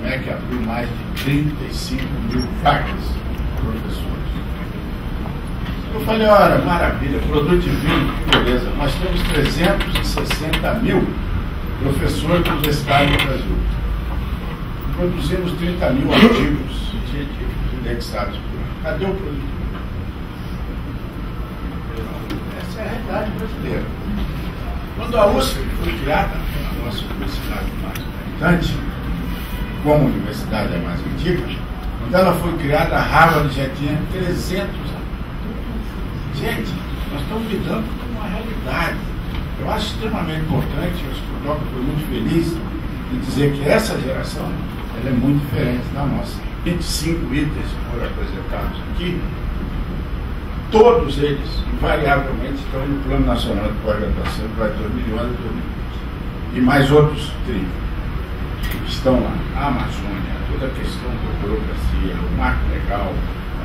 MEC abriu mais de 35 mil vagas de professores. Eu falei, olha, maravilha, produtivismo, que beleza, nós temos 360 mil professores universitários no Brasil. Produzimos 30 mil artigos indexados por ano. Cadê o produtivismo? Essa é a realidade brasileira. Quando a USP foi criada, a nossa universidade mais importante, como universidade a mais antiga, quando ela foi criada, a Harvard já tinha 300 anos. Gente, nós estamos lidando com uma realidade. Eu acho extremamente importante, eu acho que o Doc foi muito feliz em dizer que essa geração ela é muito diferente da nossa. 25 itens foram apresentados aqui, todos eles, invariavelmente, estão no Plano Nacional de Pós-Graduação para 2011 e 2020. E mais outros 30 que estão lá. A Amazônia, toda a questão da burocracia, o marco legal,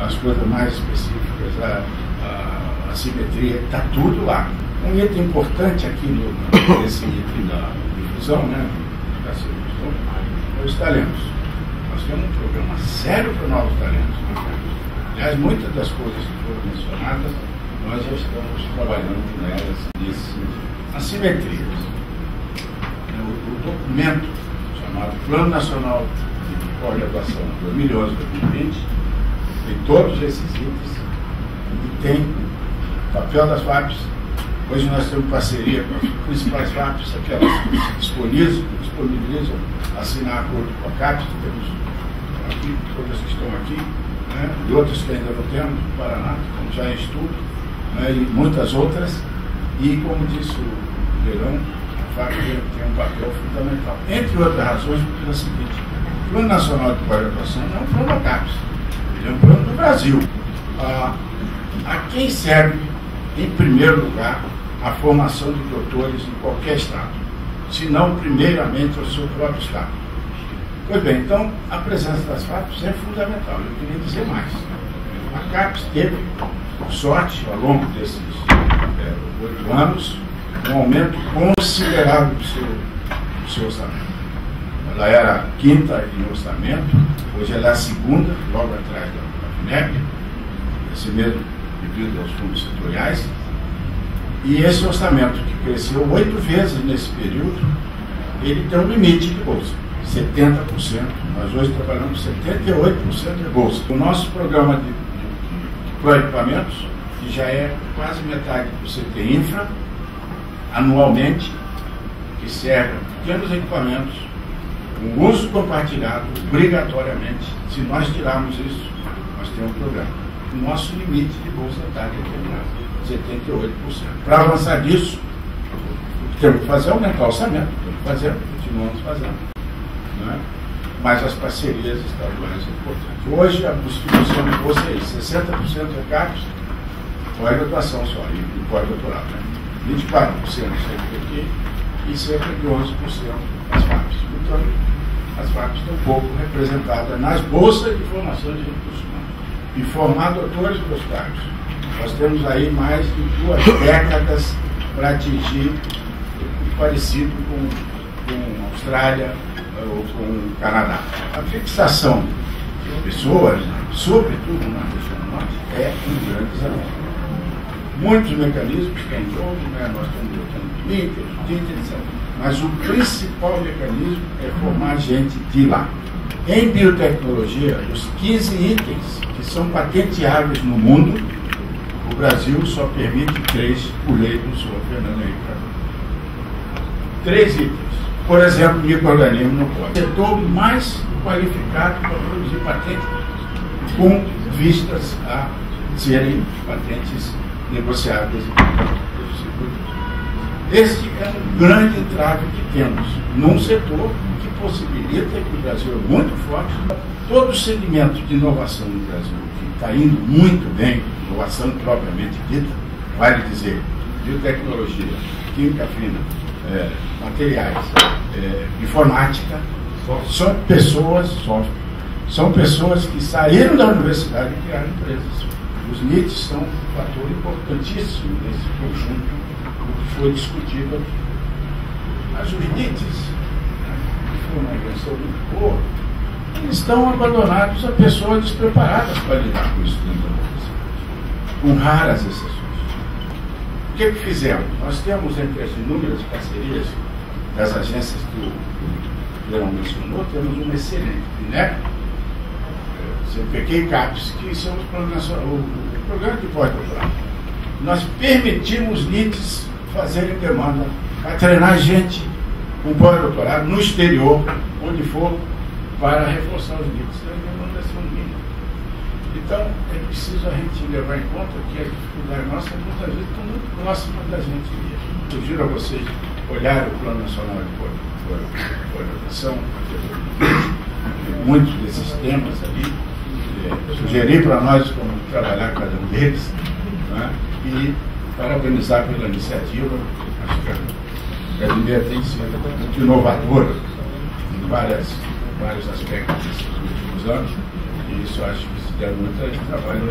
as coisas mais específicas, a simetria, está tudo lá. Um item importante aqui nesse item da difusão, né, da seleção, é os talentos. Nós temos um programa sério para novos talentos. Aliás, muitas das coisas que foram mencionadas, nós já estamos trabalhando nelas nesse sentido. As simetrias. O documento chamado Plano Nacional de Pós-Graduação 2011-2020 tem todos esses itens e tem o papel das FAPs. Hoje nós temos parceria com as principais FAPs, aquelas que se disponibilizam assinar acordo com a CAPES, temos aqui, todas que estão aqui, né, e outras que ainda não temos, no Paraná, como já é estudo, né, e muitas outras. E, como disse o Verão, a FAP tem um papel fundamental. Entre outras razões, porque é o seguinte: o Plano Nacional de Pós-Graduação não é um plano da CAPES, ele é um plano do Brasil. A quem serve, em primeiro lugar, a formação de doutores em qualquer estado, se não, primeiramente, ao seu próprio estado. Pois bem, então, a presença das FAPs é fundamental. Eu queria dizer mais. A CAPES teve sorte, ao longo desses 8 anos, um aumento considerável do seu orçamento. Ela era a quinta em orçamento, hoje ela é a segunda, logo atrás da FINEP, esse mesmo devido aos fundos setoriais. E esse orçamento, que cresceu 8 vezes nesse período, ele tem um limite de bolsa, 70%. Nós hoje trabalhamos 78% de bolsa. O nosso programa de proequipamentos, que já é quase metade do CT Infra, anualmente, que serve a pequenos equipamentos, com uso compartilhado, obrigatoriamente. Se nós tirarmos isso, nós temos um problema. O nosso limite de bolsa está determinado. 78%. Para avançar disso, o que temos que fazer é aumentar o orçamento, continuamos fazendo. Né? Mas as parcerias estaduais são importantes. Hoje, a distribuição de bolsa é isso: 60% é CAPES, pós-graduação só, e pós-doutorado. Né? 24% CNPq e cerca de 11% as FAPs. Então, as FAPs estão pouco representadas nas bolsas de formação de recursos humanos. E formar doutores e postgrados. Nós temos aí mais de 2 décadas para atingir o parecido com a Austrália ou com o Canadá. A fixação de pessoas, sobretudo na região norte, é um grande desafio. Muitos mecanismos que em jogo, né? Nós estamos lutando de LINCA, etc. Mas o principal mecanismo é formar gente de lá. Em biotecnologia, os 15 itens que são patenteáveis no mundo, o Brasil só permite 3 por lei do senhor Fernando Henrique Cardoso. 3 itens. Por exemplo, micro-organismo não pode. O setor mais qualificado para produzir patentes, com vistas a serem patentes negociáveis. Este é um grande entrave que temos num setor que possibilita que o Brasil é muito forte. Todo o segmento de inovação no Brasil, que está indo muito bem, inovação propriamente dita, vale dizer, biotecnologia, química fina, materiais, informática, são pessoas que saíram da universidade e criaram empresas. Os NITs são um fator importantíssimo nesse conjunto que foi discutido aqui. Mas os NITs, que foi uma invenção muito boa, eles estão abandonados a pessoas despreparadas para lidar com isso dentro da população, com raras exceções. O que fizemos? Nós temos, entre as inúmeras parcerias das agências que o Leão mencionou, temos uma excelente, né? CPQ e CAPES, que são os programas, o programa de pós-doutorado. Nós permitimos NITs fazerem demanda para treinar gente com pós-doutorado no exterior, onde for, para reforçar os NITs. É uma demandação mínima. Então, é preciso a gente levar em conta que as dificuldades nossas muitas vezes estão muito próximas da gente mesmo. Sugiro a vocês olharem o Plano Nacional de Pós-Graduação, muitos desses temas ali, sugerir para nós como trabalhar cada um deles, né? E parabenizar pela iniciativa. Acho que a academia tem sido muito inovadora em vários aspectos desses últimos anos, e isso acho que se deu muito trabalho.